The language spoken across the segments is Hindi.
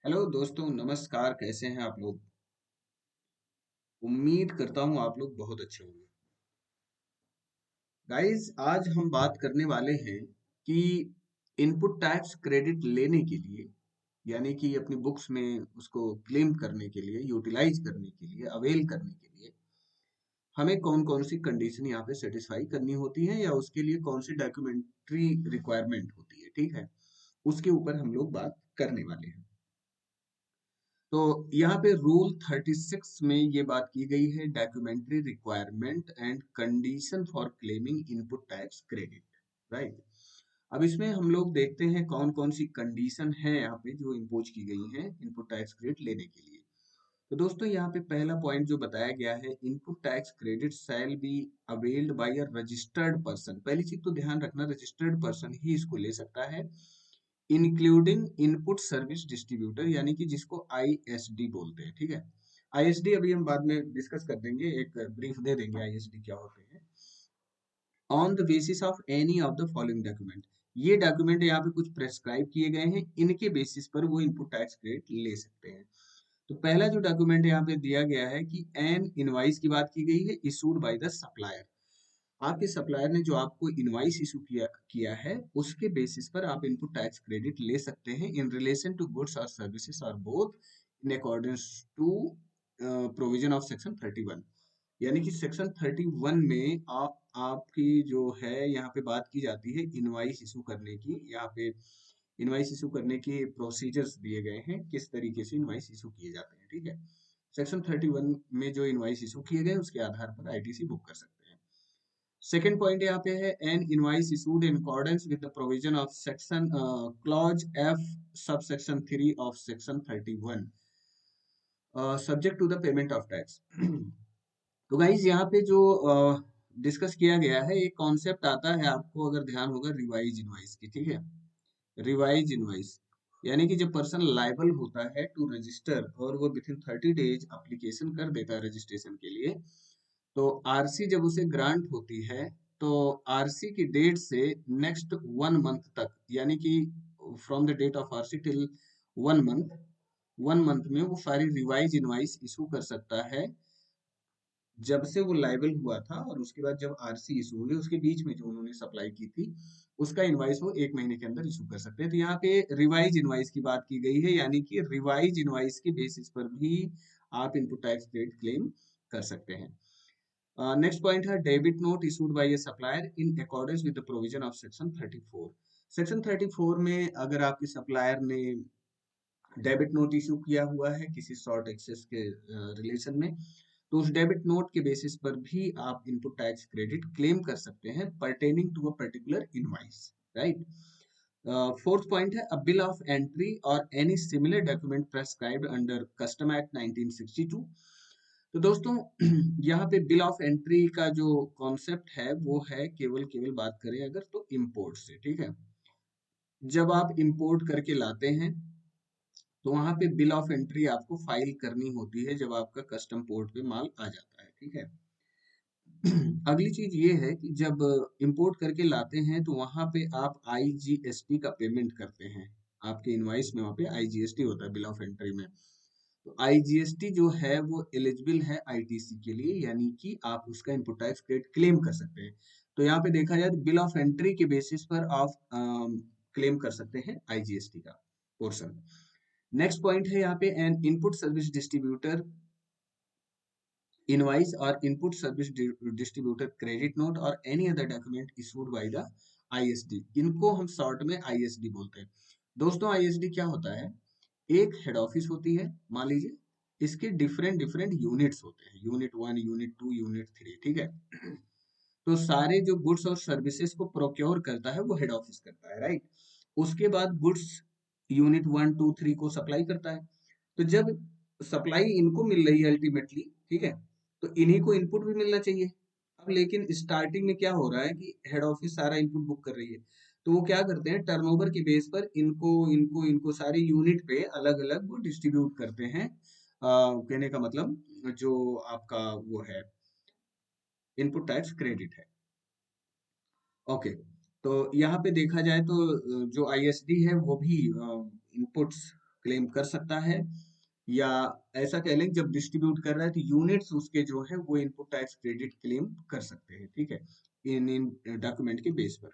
हेलो दोस्तों, नमस्कार। कैसे हैं आप लोग? उम्मीद करता हूँ आप लोग बहुत अच्छे होंगे। गाइस, आज हम बात करने वाले हैं कि इनपुट टैक्स क्रेडिट लेने के लिए, यानी कि अपनी बुक्स में उसको क्लेम करने के लिए, यूटिलाइज करने के लिए, अवेल करने के लिए हमें कौन कौन सी कंडीशन यहाँ पे सेटिस्फाई करनी होती है या उसके लिए कौन सी डॉक्यूमेंट्री रिक्वायरमेंट होती है। ठीक है, उसके ऊपर हम लोग बात करने वाले हैं। तो यहाँ पे रूल 36 में ये बात की गई है, documentary requirement and condition for claiming input tax credit. Right. अब इसमें हम लोग देखते हैं कौन कौन सी कंडीशन है यहाँ पे जो इम्पोज की गई है इनपुट टैक्स क्रेडिट लेने के लिए। तो दोस्तों, यहाँ पे पहला पॉइंट जो बताया गया है, input tax credit shall be availed by a registered person. पहली चीज तो ध्यान रखना, रजिस्टर्ड पर्सन ही इसको ले सकता है, इंक्लूडिंग इनपुट सर्विस डिस्ट्रीब्यूटर, यानी कि जिसको आईएसडी बोलते हैं। ठीक है, आईएसडी अभी हम बाद में डिस्कस कर देंगे, एक ब्रीफ दे देंगे आईएसडी क्या होते हैं। On the basis of any of the following document, ये डॉक्यूमेंट यहाँ पे कुछ प्रेस्क्राइब किए गए हैं, इनके बेसिस पर वो इनपुट टैक्स क्रेडिट ले सकते हैं। तो पहला जो डॉक्यूमेंट यहाँ पे दिया गया है कि एन इनवाइस की बात की गई है, इशूड बाय द सप्लायर। आपके सप्लायर ने जो आपको इनवाइस इशू किया है, उसके बेसिस पर आप इनपुट टैक्स क्रेडिट ले सकते हैं इन रिलेशन टू गुड्स और सर्विसेज और both in accordance to provision of section 31। यानी कि सेक्शन 31 में आपकी जो है यहाँ पे बात की जाती है इनवाइस इशू करने की। यहाँ पे इनवाइस इशू करने के प्रोसीजर्स दिए गए हैं, किस तरीके से इनवाइस इशू किए जाते हैं। ठीक है, सेक्शन 31 में जो इनवाइस इशू किए गए उसके आधार पर आईटीसी बुक कर सकते हैं। सेकेंड पॉइंट यहाँ पे है, an invoice issued in accordance with the provision of section clause F sub section 3 of section 31 subject to the payment of tax. तो गाइज यहाँ पे जो डिस्कस किया गया है, एक कॉन्सेप्ट आता है, आपको अगर ध्यान होगा, रिवाइज इनवाइस की। ठीक है, रिवाइज इनवाइस यानी कि जब पर्सन लाइबल होता है टू रजिस्टर और वो विद इन 30 डेज अप्लीकेशन कर देता है रजिस्ट्रेशन के लिए, तो आरसी जब उसे ग्रांट होती है, तो आरसी की डेट से नेक्स्ट 1 मंथ तक, यानी कि from the date of RC till 1 month, 1 month में वो सारी रिवाइज इनवाइस इशू कर सकता है, जब से वो लाइबल हुआ था और उसके बाद जब आरसी इशू हुई, उसके बीच में जो उन्होंने सप्लाई की थी उसका इनवाइस वो 1 महीने के अंदर इशू कर सकते हैं। तो यहाँ पे रिवाइज इनवाइस की बात की गई है, यानी कि रिवाइज इनवाइस के बेसिस पर भी आप इनपुट टैक्स क्रेडिट क्लेम कर सकते हैं। नेक्स्ट पॉइंट है, debit note issued by A supplier in accordance with the provision of section 34। Section 34 में अगर आपके सप्लायर ने डेबिट नोट इशू किया हुआ है किसी शॉर्ट एक्सेस के रिलेशन में, तो उस डेबिट नोट के बेसिस पर भी आप इनपुट टैक्स क्रेडिट क्लेम कर सकते हैं pertaining to a particular invoice. Right. Fourth point है, अ बिल ऑफ एंट्री और any similar document prescribed under custom act 1962। तो दोस्तों, यहाँ पे बिल ऑफ एंट्री का जो कॉन्सेप्ट है वो है, केवल केवल बात करें अगर तो इम्पोर्ट से। ठीक है, जब आप इम्पोर्ट करके लाते हैं तो वहां पे बिल ऑफ एंट्री आपको फाइल करनी होती है जब आपका कस्टम पोर्ट पे माल आ जाता है। ठीक है। अगली चीज ये है कि जब इंपोर्ट करके लाते हैं तो वहां पे आप आईजीएसटी का पेमेंट करते हैं। आपके इनवाइस में वहां पे आईजीएसटी होता है बिल ऑफ एंट्री में। तो आईजीएसटी जो है वो एलिजिबल है आईटीसी के लिए, यानी कि आप उसका इनपुट टैक्स क्रेडिट क्लेम कर सकते हैं। तो यहाँ पे देखा जाए तो बिल ऑफ एंट्री के बेसिस पर आप क्लेम कर सकते हैं आईजीएसटी का पोर्शन। नेक्स्ट पॉइंट है यहाँ पे, an input service distributor invoice और input service distributor credit note और any other document issued by the ISD, इनको हम शॉर्ट में आईएसडी बोलते हैं। दोस्तों, आईएसडी क्या होता है? एक हेड ऑफिस होती है, मान लीजिए, इसके डिफरेंट डिफरेंट यूनिट्स होते हैं, यूनिट 1, यूनिट 2, यूनिट 3। ठीक है। तो सारे जो गुड्स और सर्विसेज को प्रोक्योर करता है वो हेड ऑफिस करता है। राइट। उसके बाद गुड्स यूनिट 1, 2, 3 को सप्लाई करता है। तो जब सप्लाई इनको मिल रही है अल्टीमेटली, ठीक है, तो इन्हीं को इनपुट भी मिलना चाहिए। अब लेकिन स्टार्टिंग में क्या हो रहा है कि हेड ऑफिस सारा इनपुट बुक कर रही है, तो वो क्या करते हैं, टर्नओवर के बेस पर इनको इनको इनको सारी यूनिट पे अलग अलग वो डिस्ट्रीब्यूट करते हैं। कहने का मतलब जो आपका वो है इनपुट टैक्स क्रेडिट है। ओके। तो यहाँ पे देखा जाए तो जो आईएसडी है वो भी इनपुट्स क्लेम कर सकता है, या ऐसा कह लें जब डिस्ट्रीब्यूट कर रहा है तो यूनिट्स उसके जो है वो इनपुट टैक्स क्रेडिट क्लेम कर सकते हैं, ठीक है, इन इन डॉक्यूमेंट के बेस पर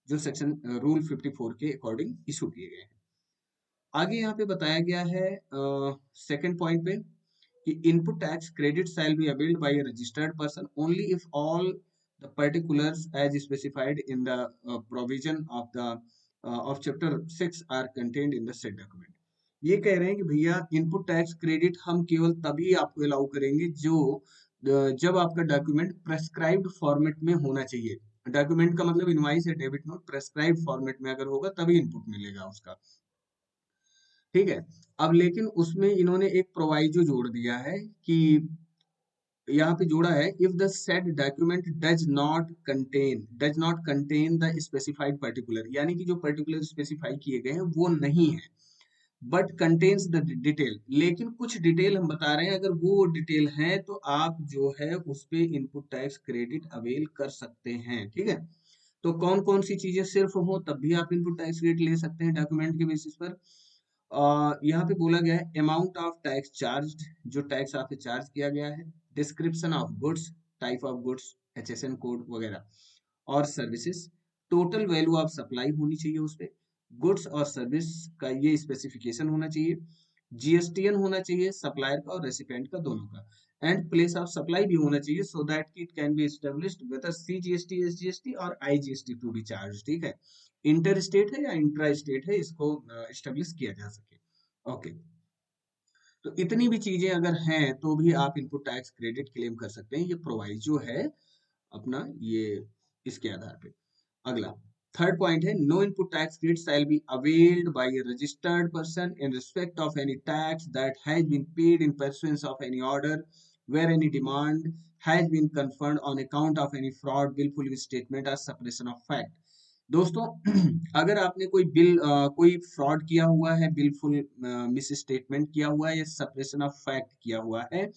जो सेक्शन रूल 54 के अकॉर्डिंग इशू किए गए हैं। आगे यहाँ पे बताया गया है सेकंड पॉइंट पे कि input tax credit shall be availed by a registered person only if all the particulars as specified in the provision of chapter 6 are contained in the said document. ये कह रहे हैं कि भैया इनपुट टैक्स क्रेडिट हम केवल तभी आपको अलाउ करेंगे जो जब आपका डॉक्यूमेंट प्रेस्क्राइब्ड फॉर्मेट में होना चाहिए। डॉक्यूमेंट का मतलब इनवाइस या डेबिट नोट प्रेस्क्राइब्ड फॉर्मेट में अगर होगा तभी इनपुट मिलेगा उसका, ठीक है। अब लेकिन उसमें इन्होंने एक प्रोवाइजो जोड़ दिया है कि यहाँ पे जोड़ा है if the said document does not contain the specified particular, यानी कि जो पर्टिकुलर स्पेसिफाई किए गए हैं वो नहीं है, बट कंटेन्स द डिटेल, लेकिन कुछ डिटेल हम बता रहे हैं, अगर वो डिटेल है तो आप जो है उस पे इनपुट टैक्स क्रेडिट अवेल कर सकते हैं, ठीक है। तो कौन कौन सी चीजें सिर्फ हो तब भी आप इनपुट टैक्स क्रेडिट ले सकते हैं डॉक्यूमेंट के बेसिस पर। यहाँ पे बोला गया है अमाउंट ऑफ टैक्स चार्ज, जो टैक्स आपसे चार्ज किया गया है, description of goods, type of goods, HSN code वगैरह, और services, total value of supply होनी चाहिए उस पे, गुड्स और सर्विस का ये स्पेसिफिकेशन होना चाहिए, GSTN होना चाहिए सप्लायर का और रेसिपेंट का दोनों का, एंड प्लेस ऑफ सप्लाई भी होना चाहिए so that it can be established whether CGST, SGST और IGST टू बी चार्ज, ठीक है। इंटर स्टेट है या इंट्रा स्टेट है, इसको एस्टेब्लिश किया जा सके, ओके। तो इतनी भी चीजें अगर हैं तो भी आप इनपुट टैक्स क्रेडिट क्लेम कर सकते हैं, ये प्रोवाइजो है अपना ये इसके आधार पे। अगला थर्ड पॉइंट है no input tax credit shall be availed by a registered person in respect of any tax that has been paid in pursuance of any order where any demand has been confirmed on account of any fraud wilful statement और सप्रेशन ऑफ फैक्ट। दोस्तों अगर आपने कोई कोई फ्रॉड किया हुआ है, बिलफुल मिस स्टेटमेंट किया हुआ है या सप्रेशन ऑफ फैक्ट किया हुआ है,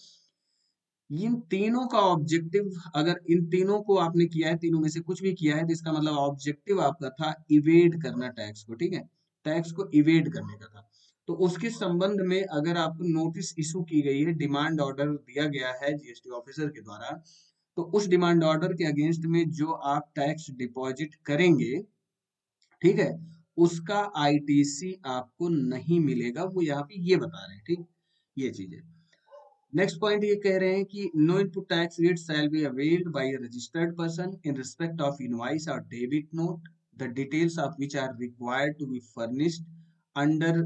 इन तीनों का ऑब्जेक्टिव, अगर इन तीनों को आपने किया है, तीनों में से कुछ भी किया है, तो इसका मतलब ऑब्जेक्टिव आपका था इवेड करना टैक्स को, ठीक है, टैक्स को इवेड करने का था। तो उसके संबंध में अगर आपको नोटिस इशू की गई है, डिमांड ऑर्डर दिया गया है GST ऑफिसर के द्वारा, तो उस डिमांड ऑर्डर के अगेंस्ट में जो आप टैक्स डिपॉजिट करेंगे, ठीक है, उसका ITC आपको नहीं मिलेगा, वो यहाँ पे ये बता रहे हैं, ठीक, ये चीज है। नेक्स्ट पॉइंट ये कह रहे हैं कि no input tax rate shall be availed by a registered person in respect of invoice और debit note the details of which are required to be furnished under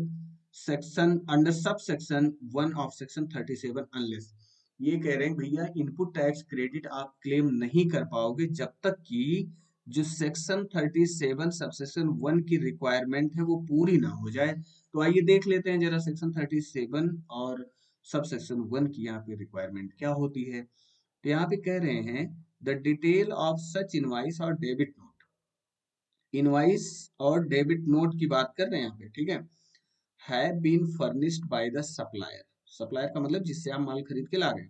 under sub section 1 of section 37 unless. ये कह रहे हैं भैया इनपुट टैक्स क्रेडिट आप क्लेम नहीं कर पाओगे जब तक कि जो सेक्शन 37 सबसेक्शन 1 की रिक्वायरमेंट है वो पूरी ना हो जाए। तो आइए देख लेते हैं जरा सेक्शन 37 और सब सेक्शन 1 की यहाँ पे रिक्वायरमेंट क्या होती है। तो यहाँ पे कह रहे हैं the detail of such invoice और डेबिट नोट, इनवाइस और डेबिट नोट की बात कर रहे हैं यहाँ पे, ठीक है, have been furnished by the supplier, supplier का मतलब जिससे आप माल खरीद के ला गए,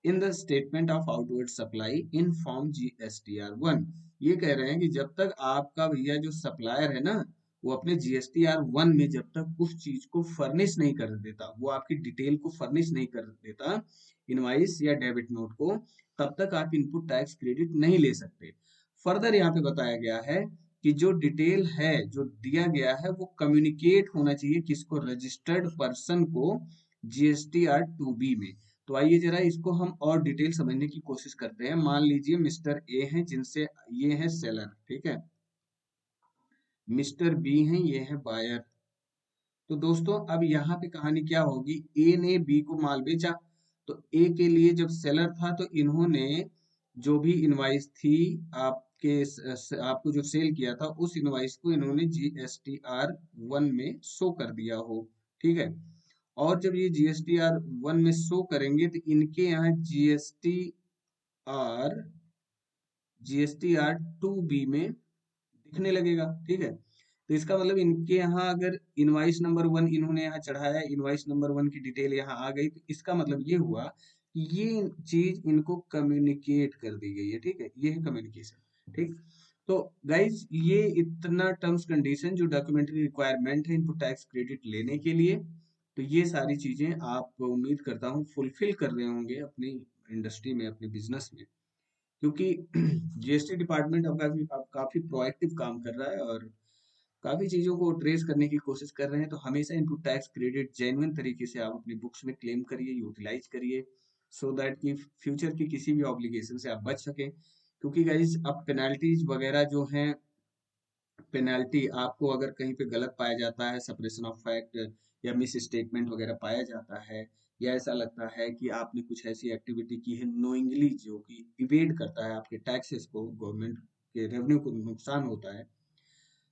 in the statement of outward supply in form GSTR1। ये कह रहे हैं कि जब तक आपका भैया जो सप्लायर है ना, वो अपने GSTR1 में जब तक उस चीज को फर्निश नहीं कर देता, वो आपकी डिटेल को फर्निश नहीं कर देता, इनवाइस या डेबिट नोट को, तब तक आप इनपुट टैक्स क्रेडिट नहीं ले सकते। फर्दर यहाँ पे बताया गया है कि जो डिटेल है जो दिया गया है वो कम्युनिकेट होना चाहिए किसको, रजिस्टर्ड पर्सन को, GSTR2B में। तो आइए जरा इसको हम और डिटेल समझने की कोशिश करते हैं। मान लीजिए मिस्टर ए हैं जिनसे ये है सेलर, ठीक है, मिस्टर बी हैं ये है बायर। तो दोस्तों अब यहाँ पे कहानी क्या होगी, ए ने बी को माल बेचा, तो ए के लिए जब सेलर था तो इन्होंने जो भी इनवाइस थी आपको जो सेल किया था उस इनवाइस को इन्होंने GSTR1 में शो कर दिया हो, ठीक है। और जब ये GSTR1 में शो करेंगे तो इनके यहाँ आर GSTR2B में दिखने लगेगा, ठीक है। तो इसका मतलब इनके यहाँ अगर इनवाइस नंबर 1 इन्होंने यहाँ चढ़ाया, इनवाइस नंबर 1 की डिटेल यहाँ आ गई, तो इसका मतलब ये हुआ कि ये चीज इनको कम्युनिकेट कर दी गई है, ठीक है, ये है कम्युनिकेशन, ठीक। तो गाइज ये इतना टर्म्स कंडीशन जो डॉक्यूमेंट्री रिक्वायरमेंट है इनपुट टैक्स क्रेडिट लेने के लिए। तो ये सारी चीजें आप उम्मीद करता हूँ फुलफिल कर रहे होंगे अपनी इंडस्ट्री में, अपने बिजनेस में, क्योंकि जीएसटी डिपार्टमेंट अब काफी प्रोएक्टिव काम कर रहा है और काफी चीजों को ट्रेस करने की कोशिश कर रहे हैं। तो हमेशा इनपुट टैक्स क्रेडिट जेन्युइन तरीके से आप अपनी बुक्स में क्लेम करिए, यूटिलाइज करिए, सो दैट कि फ्यूचर की किसी भी ऑब्लिगेशन से आप बच सकें। क्योंकि गाइज अब पेनल्टीज वगैरह जो हैं, पेनल्टी आपको अगर कहीं पे गलत पाया जाता है, सेपरेशन ऑफ फैक्ट या मिस स्टेटमेंट वगैरह पाया जाता है, या ऐसा लगता है कि आपने कुछ ऐसी एक्टिविटी की है नोइंगली जो कि इवेड करता है आपके टैक्सेस को, गवर्नमेंट के रेवेन्यू को नुकसान होता है,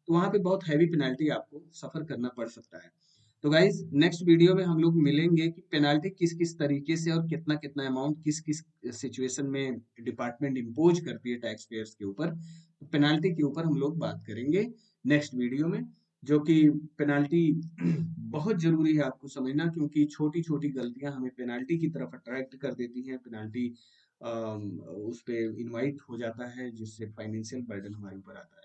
तो वहां पे बहुत हैवी पेनल्टी आपको सफर करना पड़ सकता है। तो गाइज नेक्स्ट वीडियो में हम लोग मिलेंगे कि पेनल्टी किस किस तरीके से और कितना कितना अमाउंट किस किस सिचुएशन में डिपार्टमेंट इम्पोज करती है टैक्स पेयर्स के ऊपर। तो पेनल्टी के ऊपर हम लोग बात करेंगे नेक्स्ट वीडियो में, जो कि पेनल्टी बहुत जरूरी है आपको समझना, क्योंकि छोटी छोटी गलतियां हमें पेनल्टी की तरफ अट्रैक्ट कर देती हैं। पेनल्टी उस पे इनवाइट हो जाता है, जिससे फाइनेंशियल बर्डन हमारे ऊपर आता है।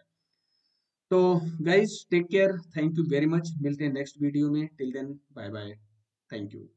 तो guys take care, thank you very much, मिलते हैं नेक्स्ट वीडियो में, till then bye bye, thank you.